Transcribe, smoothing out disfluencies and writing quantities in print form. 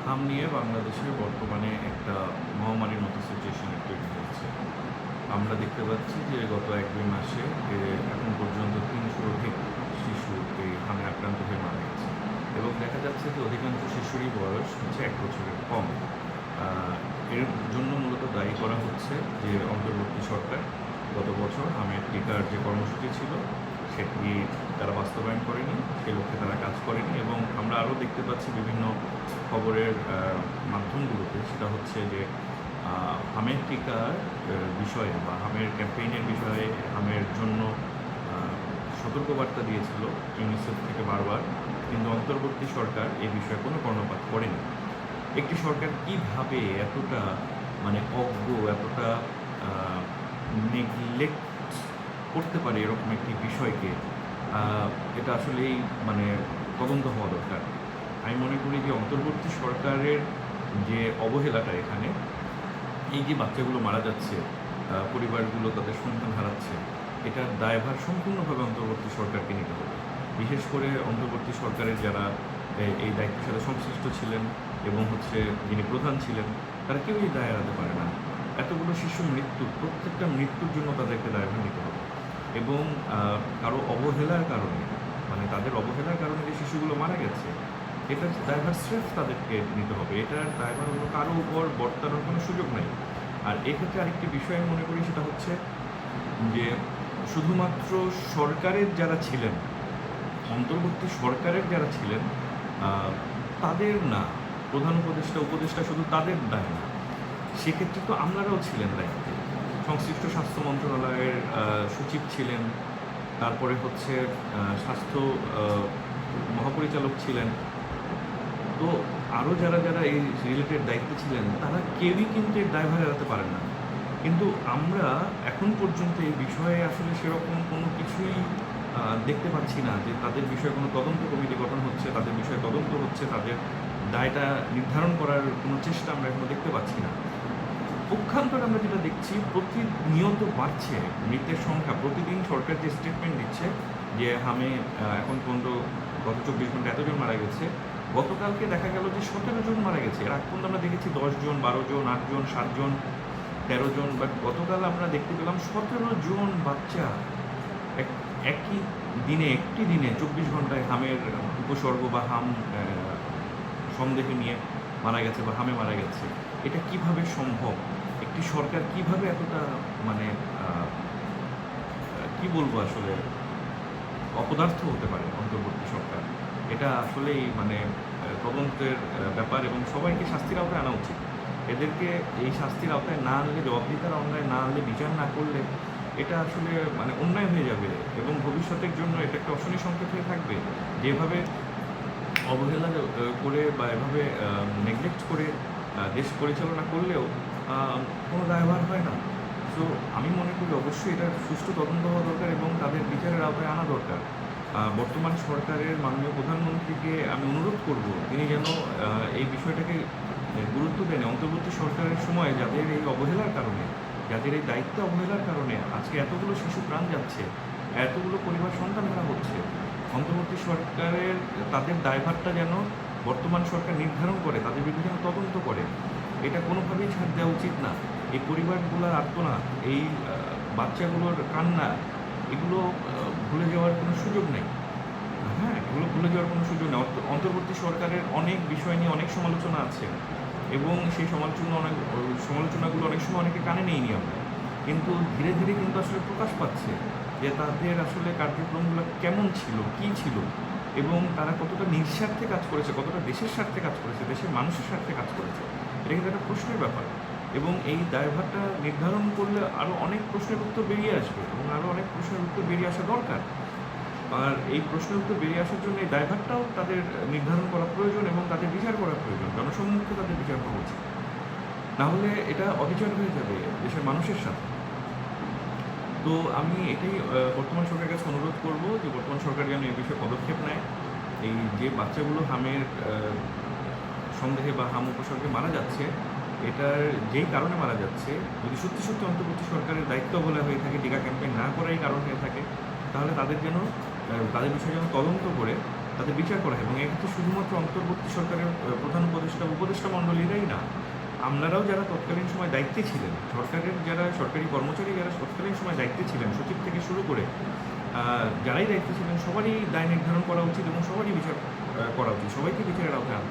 হাম নিয়ে বাংলাদেশে বর্তমানে একটা মহামারীর মতো সিচুয়েশন তৈরি হয়েছে। আমরা দেখতে পাচ্ছি যে গত ১-২ মাসে এখন পর্যন্ত ৩০০-র অধিক শিশু এই হামে আক্রান্ত হয়ে মারা গেছে এবং দেখা যাচ্ছে যে অধিকাংশ শিশুরই বয়স হচ্ছে ১ বছরের কম। এর জন্য মূলত দায়ী করা হচ্ছে যে অন্তর্বর্তী সরকার গত বছর হামের টিকার যে কর্মসূচি ছিল সেটি তারা বাস্তবায়ন করেনি, সে লক্ষ্যে তারা কাজ করেনি এবং আমরা আরও দেখতে পাচ্ছি বিভিন্ন খবরের মাধ্যমগুলোতে সেটা হচ্ছে যে হামের টিকার বিষয়ে বা হামের ক্যাম্পেইনের বিষয়ে হামের জন্য সতর্কবার্তা দিয়েছিল ইউনিসেফ থেকে বারবার, কিন্তু অন্তর্বর্তী সরকার এই বিষয়ে কোনো কর্ণপাত করেনি। একটি সরকার কিভাবে এতটা অজ্ঞ, এতটা নেগলেক্ট করতে পারে এরকম একটি বিষয়কে, এটা আসলেই তদন্ত হওয়া দরকার। আমি মনে করি যে অন্তর্বর্তী সরকারের যে অবহেলাটা এখানে, এই যে বাচ্চাগুলো মারা যাচ্ছে, পরিবারগুলো তাদের সন্তান হারাচ্ছে, এটার দায়ভার সম্পূর্ণভাবে অন্তর্বর্তী সরকারকে নিতে হবে। বিশেষ করে অন্তর্বর্তী সরকারের যারা এই দায়িত্বের সাথে সংশ্লিষ্ট ছিলেন এবং যিনি প্রধান ছিলেন, তারা কেউই দায় এড়াতে পারে না। এতগুলো শিশুর মৃত্যু, প্রত্যেকটা মৃত্যুর জন্য তাদেরকে দায়ভার নিতে হবে এবং কারো অবহেলার কারণে, তাদের অবহেলার কারণে যে শিশুগুলো মারা গেছে, এটার দায়ভার স্রেফ তাদেরকে নিতে হবে। এটার দায়ভার অন্য কারো উপর বর্তানোর কোনো সুযোগ নেই। আর এক্ষেত্রে আরেকটি বিষয় আমি মনে করি, সেটা হচ্ছে যে শুধুমাত্র সরকারের যারা ছিলেন, অন্তর্বর্তী সরকারের যারা ছিলেন, তাদের না, প্রধান উপদেষ্টা শুধু তাদের দায় না, সেক্ষেত্রে তো আমরাও ছিলেন দায়িত্বে। সংশ্লিষ্ট স্বাস্থ্য মন্ত্রণালয়ের সচিব ছিলেন, তারপরে স্বাস্থ্য মহাপরিচালক ছিলেন, তো আরও যারা যারা এই রিলেটেড দায়িত্বে ছিলেন, তারা কেউই কিন্তু এর দায়ভার এড়াতে পারেন না। কিন্তু আমরা এখন পর্যন্ত এই বিষয়ে আসলে সেরকম কোনো কিছুই দেখতে পাচ্ছি না যে তাদের বিষয়ে কোনো তদন্ত কমিটি গঠন হচ্ছে, তাদের বিষয়ে তদন্ত হচ্ছে, তাদের দায়টা নির্ধারণ করার কোনো চেষ্টা আমরা এখনো দেখতে পাচ্ছি না। পক্ষান্তরে আমরা যেটা দেখছি, প্রতিনিয়ত বাড়ছে মৃতের সংখ্যা। প্রতিদিন সরকার যে স্টেটমেন্ট দিচ্ছে যে হামে এখন পর্যন্ত গত ২৪ ঘন্টা এতজন মারা গেছে, গতকালকে দেখা গেল যে ১৭ জন মারা গেছে। এর আগ পর্যন্ত আমরা দেখেছি ১০ জন, ১২ জন, ৮ জন, ৭ জন, ১৩ জন, বাট গতকাল আমরা দেখতে পেলাম ১৭ জন বাচ্চা একই দিনে, একটি দিনে ২৪ ঘন্টায় হামের উপসর্গ বা হাম সন্দেহে নিয়ে মারা গেছে বা হামে মারা গেছে। এটা কিভাবে সম্ভব? একটি সরকার কিভাবে এতটা কি বলবো আসলে, অপদার্থ হতে পারে অন্তর্বর্তী সরকার? এটা আসলেই তদন্তের ব্যাপার এবং সবাইকে শাস্তির আওতায় আনা উচিত। এদেরকে এই শাস্তির আওতায় না আনলে, জবাবদিহিতার আওতায় না আনলে, বিচার না করলে এটা আসলে অন্যায় হয়ে যাবে এবং ভবিষ্যতের জন্য এটা একটা অশনি সংকেত হয়ে থাকবে। যেভাবে অবহেলা করে বা এভাবে নেগলেক্ট করে দেশ পরিচালনা করলেও কোনো দায়ভার হয় না। সো আমি মনে করি অবশ্যই এটার সুষ্ঠু তদন্ত হওয়া দরকার এবং তাদের বিচারের আওতায় আনা দরকার। বর্তমান সরকারের মাননীয় প্রধানমন্ত্রীকে আমি অনুরোধ করব, তিনি যেন এই বিষয়টাকে গুরুত্ব দেন। অন্তর্বর্তী সরকারের সময় যাদের এই অবহেলার কারণে, যাদের এই দায়িত্ব অবহেলার কারণে আজকে এতগুলো শিশু প্রাণ যাচ্ছে, এতগুলো পরিবার সন্তান হারা হচ্ছে, অন্তর্বর্তী সরকারের তাদের দায়ভারটা যেন বর্তমান সরকার নির্ধারণ করে, তাদের বিরুদ্ধে যেন তদন্ত করে। এটা কোনোভাবেই ছাড় দেওয়া উচিত না। এই পরিবারগুলোর আর্তনাদ, এই বাচ্চাগুলোর কান্না, এগুলো ভুলে যাওয়ার কোনো সুযোগ নেই। হ্যাঁ, এগুলো ভুলে যাওয়ার কোনো সুযোগ নেই। অন্তর্বর্তী সরকারের অনেক বিষয় নিয়ে অনেক সমালোচনা আছে এবং সেই সমালোচনাগুলো অনেক সময় অনেকে কানে নেইনি আমরা, কিন্তু ধীরে ধীরে কিন্তু আসলে প্রকাশ পাচ্ছে যে তাদের আসলে কার্যক্রমগুলো কেমন ছিল, কী ছিল এবং তারা কতটা নিঃস্বার্থে কাজ করেছে, কতটা দেশের স্বার্থে কাজ করেছে, দেশের মানুষের স্বার্থে কাজ করেছে। এটা কিন্তু একটা প্রশ্নের ব্যাপার এবং এই দায়ভারটা নির্ধারণ করলে আরও অনেক প্রশ্নের উত্তর বেরিয়ে আসবে এবং আরও অনেক প্রশ্নের উত্তর বেরিয়ে আসা দরকার। আর এই প্রশ্নের উত্তর বেরিয়ে আসার জন্য এই দায়ভারটাও তাদের নির্ধারণ করা প্রয়োজন এবং তাদের বিচার করা প্রয়োজন। জনসম্মুখে তাদের বিচার করা উচিত, নাহলে এটা অবিচার হয়ে যাবে দেশের মানুষের সাথে। তো আমি এটাই বর্তমান সরকারের কাছে অনুরোধ করব যে বর্তমান সরকার যেন এই বিষয়ে পদক্ষেপ নেয়। এই যে বাচ্চাগুলো হামের সন্দেহে বা হাম উপসর্গে মারা যাচ্ছে, এটার যেই কারণে মারা যাচ্ছে, যদি সত্যি সত্যি অন্তর্বর্তী সরকারের দায়িত্ব বলে হয়ে থাকে, টিকা ক্যাম্পেইন না করাই কারণ হয়ে থাকে, তাহলে তাদের বিষয়ে যেন তদন্ত করে তাদের বিচার করা হয় এবং এক্ষেত্রে শুধুমাত্র অন্তর্বর্তী সরকারের প্রধান উপদেষ্টা সেটা উপদেষ্টা মণ্ডলীরাই না, আপনারাও যারা তৎকালীন সময় দায়িত্বে ছিলেন, সরকারের যারা সরকারি কর্মচারী যারা তৎকালীন সময় দায়িত্বে ছিলেন, সচিব থেকে শুরু করে যারাই দায়িত্বে ছিলেন সবারই দায় নির্ধারণ করা উচিত এবং সবারই বিচার করা উচিত, সবাইকে বিচারের আওতায় আনতে